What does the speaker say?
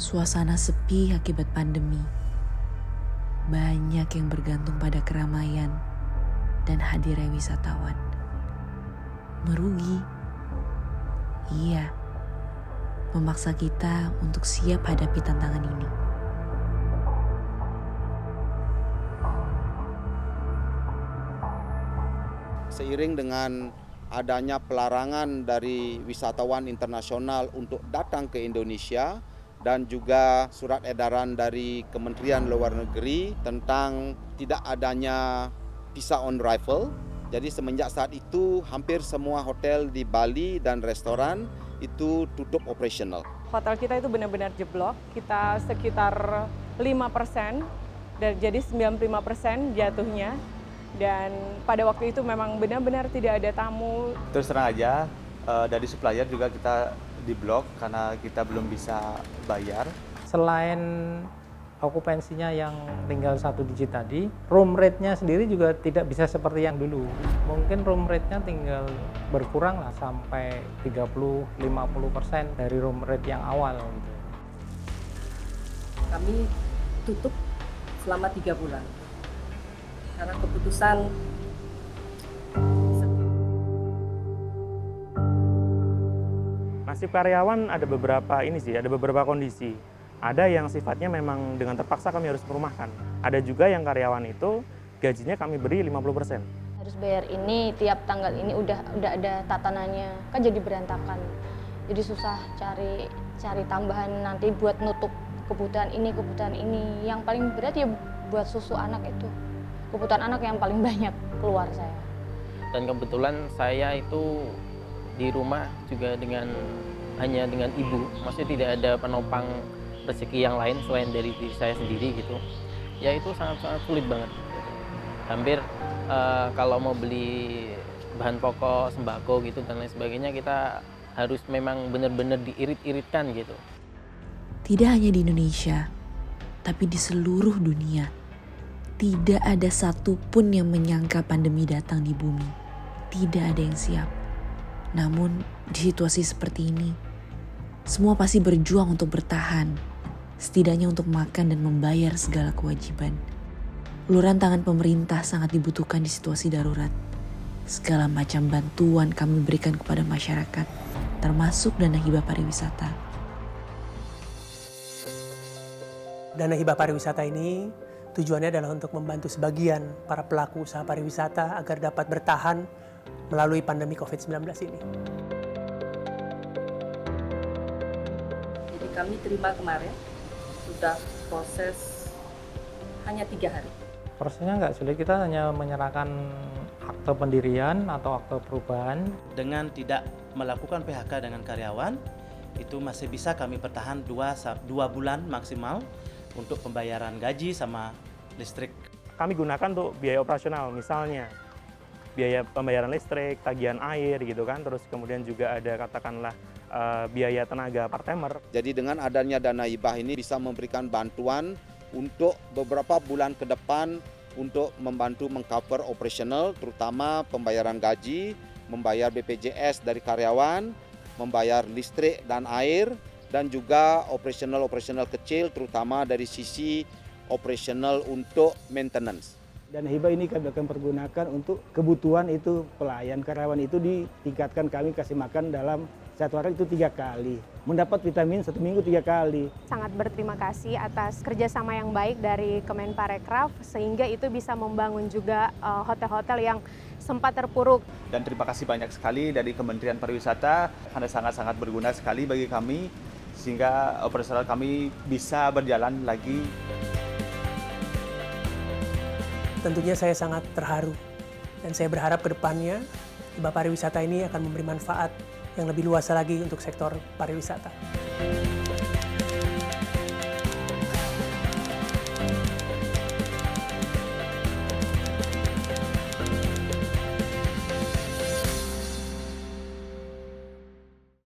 Suasana sepi akibat pandemi. Banyak yang bergantung pada keramaian dan hadirnya wisatawan. Merugi. Iya. Memaksa kita untuk siap hadapi tantangan ini. Seiring dengan adanya pelarangan dari wisatawan internasional untuk datang ke Indonesia dan juga surat edaran dari Kementerian Luar Negeri tentang tidak adanya visa on arrival. Jadi semenjak saat itu hampir semua hotel di Bali dan restoran itu tutup operasional. Hotel kita itu benar-benar jeblok, kita sekitar 5%, dan jadi 95% jatuhnya. Dan pada waktu itu memang benar-benar tidak ada tamu. Terus terang aja, dari supplier juga kita di-blok karena kita belum bisa bayar. Selain okupansinya yang tinggal 1 digit tadi, room rate-nya sendiri juga tidak bisa seperti yang dulu. Mungkin room rate-nya tinggal berkurang lah sampai 30-50% dari room rate yang awal. Kami tutup selama 3 bulan. Karena keputusan Nasib karyawan ada beberapa kondisi. Ada yang sifatnya memang dengan terpaksa kami harus merumahkan. Ada juga yang karyawan itu gajinya kami beri 50%. Harus bayar ini, tiap tanggal ini udah ada tatanannya, kan jadi berantakan. Jadi susah cari tambahan nanti buat nutup kebutuhan ini. Yang paling berat ya buat susu anak itu. Kebutuhan anak yang paling banyak keluar saya. Dan kebetulan saya itu di rumah juga hanya dengan ibu, maksudnya tidak ada penopang rezeki yang lain selain dari diri saya sendiri gitu. Ya itu sangat-sangat sulit banget. Hampir kalau mau beli bahan pokok, sembako gitu dan lain sebagainya kita harus memang benar-benar diirit-iritkan gitu. Tidak hanya di Indonesia, tapi di seluruh dunia. Tidak ada satupun yang menyangka pandemi datang di bumi. Tidak ada yang siap. Namun di situasi seperti ini, semua pasti berjuang untuk bertahan. Setidaknya untuk makan dan membayar segala kewajiban. Uluran tangan pemerintah sangat dibutuhkan di situasi darurat. Segala macam bantuan kami berikan kepada masyarakat, termasuk dana hibah pariwisata. Dana hibah pariwisata ini tujuannya adalah untuk membantu sebagian para pelaku usaha pariwisata agar dapat bertahan melalui pandemi COVID-19 ini. jadi kami terima kemarin, sudah proses hanya 3 hari. Prosesnya nggak sulit, kita hanya menyerahkan akte pendirian atau akte perubahan. Dengan tidak melakukan PHK dengan karyawan, itu masih bisa kami bertahan 2 bulan maksimal untuk pembayaran gaji sama listrik. Kami gunakan untuk biaya operasional, misalnya biaya pembayaran listrik, tagihan air gitu kan, terus kemudian juga ada katakanlah biaya tenaga part-timer. Jadi dengan adanya dana hibah ini bisa memberikan bantuan untuk beberapa bulan ke depan untuk membantu mengcover operasional, terutama pembayaran gaji, membayar BPJS dari karyawan, membayar listrik dan air, dan juga operasional kecil terutama dari sisi operasional untuk maintenance. Dana hibah ini kami akan pergunakan untuk kebutuhan itu pelayan karyawan itu ditingkatkan, kami kasih makan dalam 1 hari itu 3 kali. Mendapat vitamin 1 minggu 3 kali. Sangat berterima kasih atas kerjasama yang baik dari Kemenparekraf sehingga itu bisa membangun juga hotel-hotel yang sempat terpuruk. Dan terima kasih banyak sekali dari Kementerian Pariwisata karena sangat-sangat berguna sekali bagi kami sehingga operasional kami bisa berjalan lagi. Tentunya saya sangat terharu dan saya berharap ke depannya hibah pariwisata ini akan memberi manfaat yang lebih luas lagi untuk sektor pariwisata.